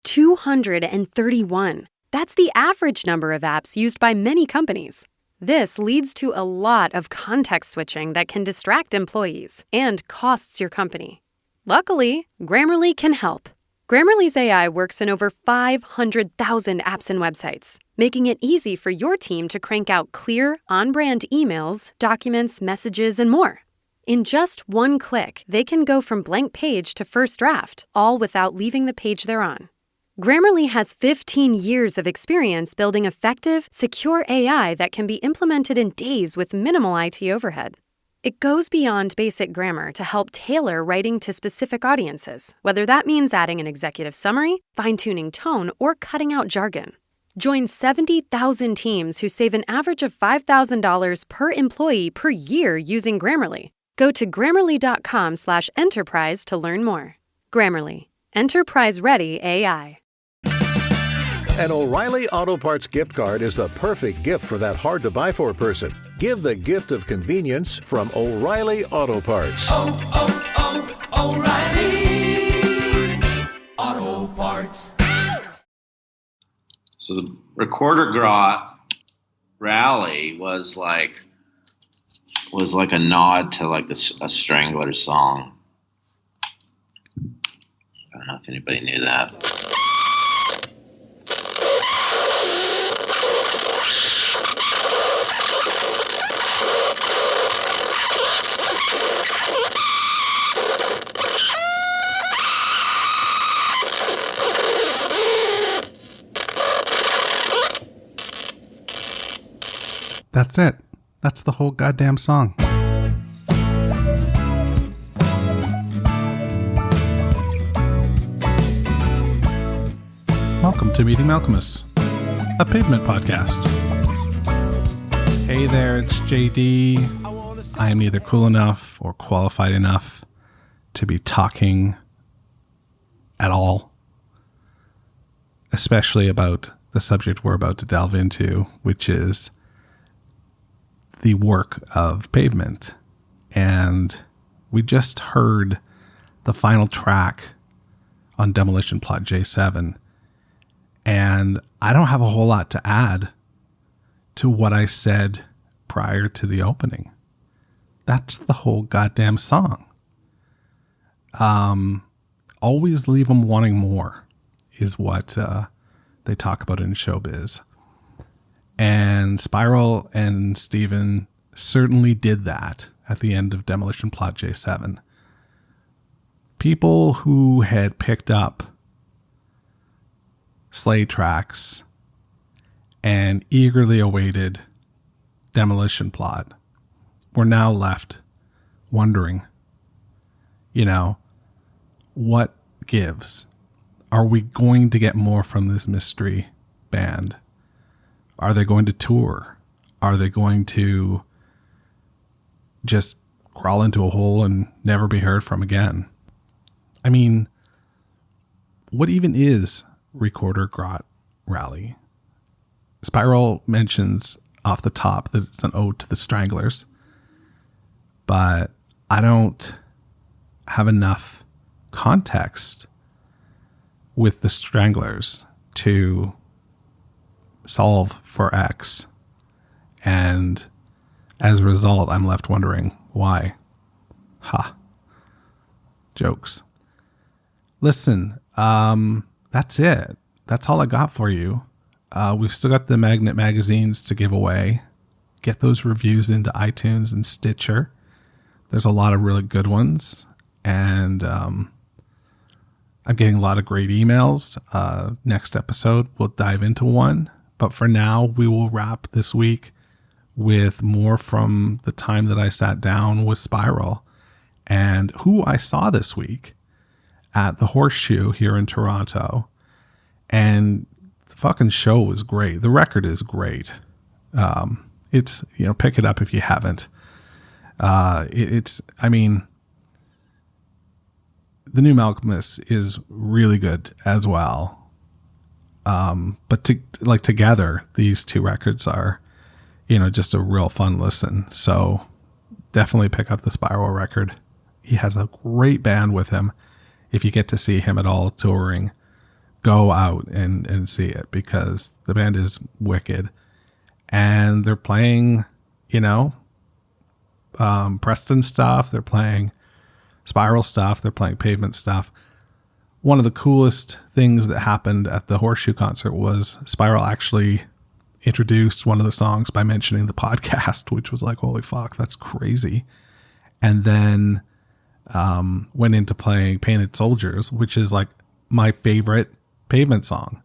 231. That's the average number of apps used by many companies. This leads to a lot of context switching that can distract employees and costs your company. Luckily, Grammarly can help. Grammarly's AI works in over 500,000 apps and websites, making it easy for your team to crank out clear, on-brand emails, documents, messages, and more. In just one click, they can go from blank page to first draft, all without leaving the page they're on. Grammarly has 15 years of experience building effective, secure AI that can be implemented in days with minimal IT overhead. It goes beyond basic grammar to help tailor writing to specific audiences, whether that means adding an executive summary, fine-tuning tone, or cutting out jargon. Join 70,000 teams who save an average of $5,000 per employee per year using Grammarly. Go to grammarly.com/enterprise to learn more. Grammarly, enterprise-ready AI. An O'Reilly Auto Parts gift card is the perfect gift for that hard-to-buy-for person. Give the gift of convenience from O'Reilly Auto Parts. O'Reilly Auto Parts. So the Recorder Grot rally was like a nod to like a Strangler song. I don't know if anybody knew that. That's it. That's the whole goddamn song. Welcome to Meeting Malcolmus, a pavement podcast. Hey there, it's JD. I am neither cool enough or qualified enough to be talking at all, especially about the subject we're about to delve into, which is the work of pavement. And we just heard the final track on Demolition Plot J7. And I don't have a whole lot to add to what I said prior to the opening. That's the whole goddamn song. Always leave them wanting more is what they talk about in showbiz. And Spiral and Steven certainly did that at the end of Demolition Plot J7. People who had picked up Slay tracks and eagerly awaited Demolition Plot were now left wondering, what gives? Are we going to get more from this mystery band? Are they going to tour? Are they going to just crawl into a hole and never be heard from again? I mean, what even is Recorder Grot Rally? Spiral mentions off the top that it's an ode to the Stranglers, but I don't have enough context with the Stranglers to solve for X, and as a result I'm left wondering why. Jokes. Listen, that's it. That's all I got for you. We've still got the magnet magazines to give away. Get those reviews into iTunes and Stitcher. There's a lot of really good ones, and I'm getting a lot of great emails. Next episode we'll dive into one. But for now, we will wrap this week with more from the time that I sat down with Spiral and who I saw this week at the Horseshoe here in Toronto. And the fucking show was great. The record is great. It's, pick it up if you haven't. The new Malcolmus is really good as well. But together, these two records are, just a real fun listen. So definitely pick up the Spiral record. He has a great band with him if you get to see him at all touring. go out and see it, because the band is wicked, and they're playing, Preston stuff. They're playing Spiral stuff. They're playing Pavement stuff. One of the coolest things that happened at the Horseshoe concert was Spiral actually introduced one of the songs by mentioning the podcast, which was like, holy fuck, that's crazy. And then went into playing Painted Soldiers, which is like my favorite Pavement song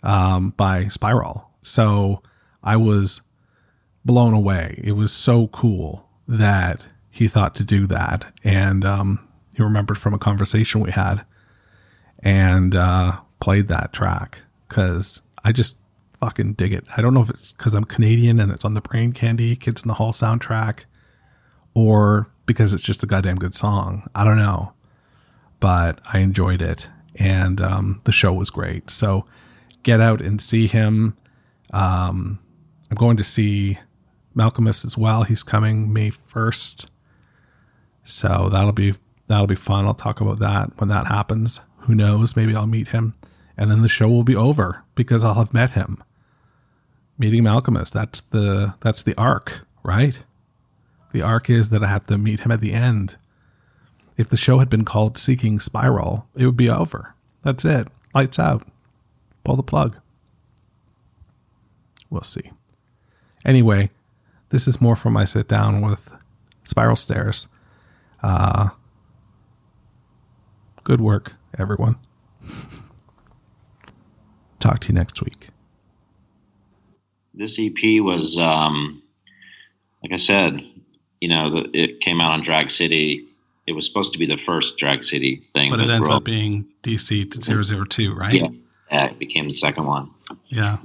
by Spiral. So I was blown away. It was so cool that he thought to do that. And he remembered from a conversation we had and played that track, because I just fucking dig it. I don't know if it's because I'm Canadian and it's on the Brain Candy Kids in the Hall soundtrack, or because it's just a goddamn good song. I don't know, but I enjoyed it, and the show was great. So get out and see him. I'm going to see Malcolmus as well. He's coming May 1st. So that'll be fun. I'll talk about that when that happens. Who knows? Maybe I'll meet him, and then the show will be over because I'll have met him. Meeting Malcolmus, that's the arc, right? The arc is that I have to meet him at the end. If the show had been called Seeking Spiral, it would be over. That's it. Lights out. Pull the plug. We'll see. Anyway, this is more from my sit down with Spiral Stairs. Good work, everyone. Talk to you next week. This EP was, like I said, it came out on Drag City. It was supposed to be the first Drag City thing. But it ends up being DC 002, right? Yeah, it became the second one. Yeah.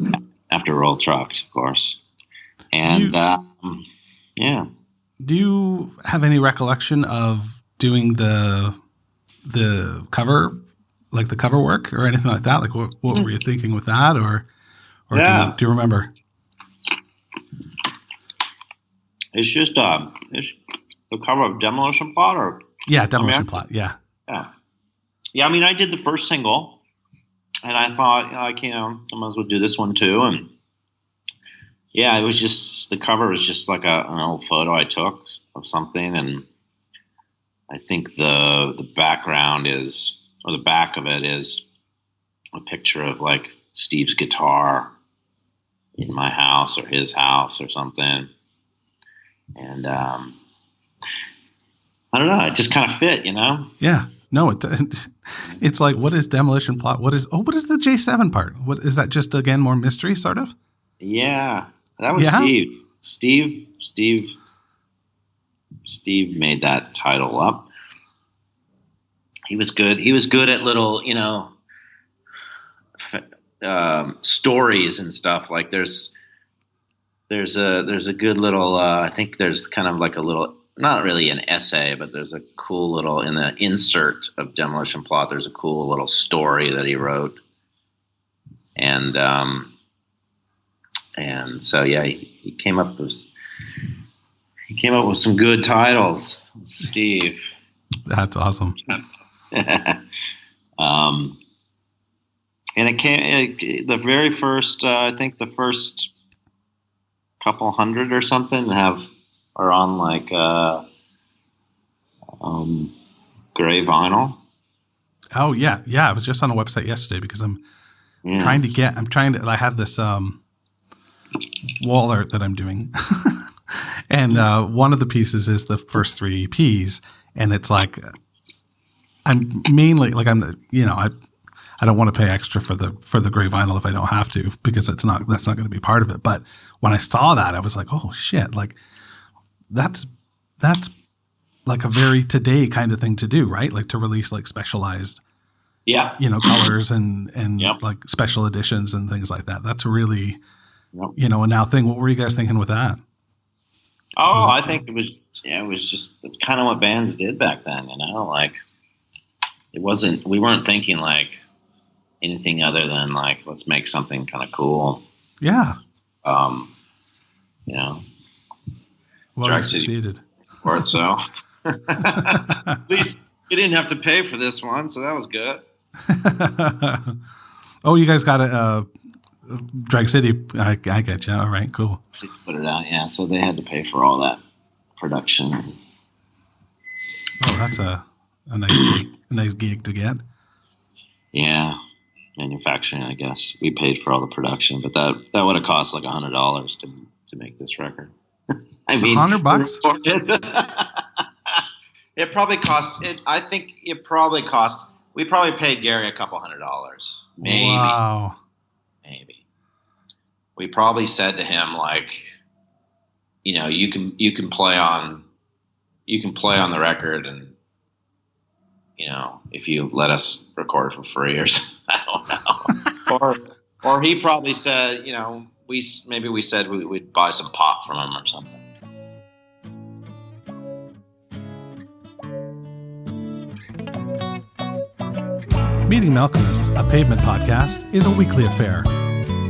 After Roll Trucks, of course. And, yeah. Do you have any recollection of doing the cover, like the cover work or anything like that? Like what were you thinking with that, or yeah. do you remember? It's just it's the cover of Demolition Plot, or Demolition Plot. Yeah. I mean, I did the first single, and I thought, I might as well do this one too. And yeah, it was just, the cover was just like an old photo I took of something, and I think the background is, or the back of it is, a picture of like Steve's guitar in my house or his house or something. And I don't know, it just kind of fit, Yeah. No, it's like, what is Demolition Plot? What is the J7 part? What is that? Just again more mystery, sort of? Yeah, that was Steve. Steve made that title up. He was good. He was good at little, stories and stuff. Like there's a good little, I think there's kind of like a little, not really an essay, but there's a cool little, in the insert of Demolition Plot, there's a cool little story that he wrote. And so, yeah, he came up with some good titles, Steve. That's awesome. And it came, the very first, I think the first couple hundred or something are on like gray vinyl. Oh yeah. I was just on a website yesterday because I have this wall art that I'm doing. And one of the pieces is the first 3 EPs, and it's like, I'm mainly like, I don't want to pay extra for the gray vinyl if I don't have to, because that's not going to be part of it. But when I saw that, I was like, oh shit, like that's like a very today kind of thing to do, right? Like to release like specialized, colors and yep. like special editions and things like that. That's really, yep. A now thing. What were you guys thinking with that? Oh, I think it was just, it's kind of what bands did back then, like we weren't thinking like anything other than like, let's make something kind of cool. Yeah. Well, you succeeded. For it, so at least you didn't have to pay for this one, so that was good. Oh, you guys got a Drag City. I get you. All right, cool. Put it out, yeah. So they had to pay for all that production. Oh, that's a nice gig to get. Yeah, manufacturing. I guess we paid for all the production, but that would have cost like $100 to make this record. I mean, $100. It probably cost. I think it probably cost. We probably paid Gary a couple $100, maybe. Wow. Maybe. We probably said to him like, you know, you can play on the record, and you know, if you let us record for free or something, I don't know. or he probably said, you know, we said we'd buy some pop from him or something. Meeting Malcolmus, a Pavement podcast, is a weekly affair.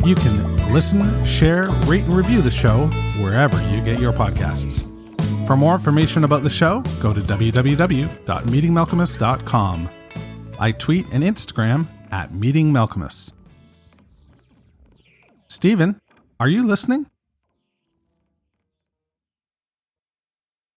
You can listen, share, rate, and review the show wherever you get your podcasts. For more information about the show, go to www.meetingmalcolmus.com. I tweet and Instagram @meetingmalcolmus. Steven, are you listening?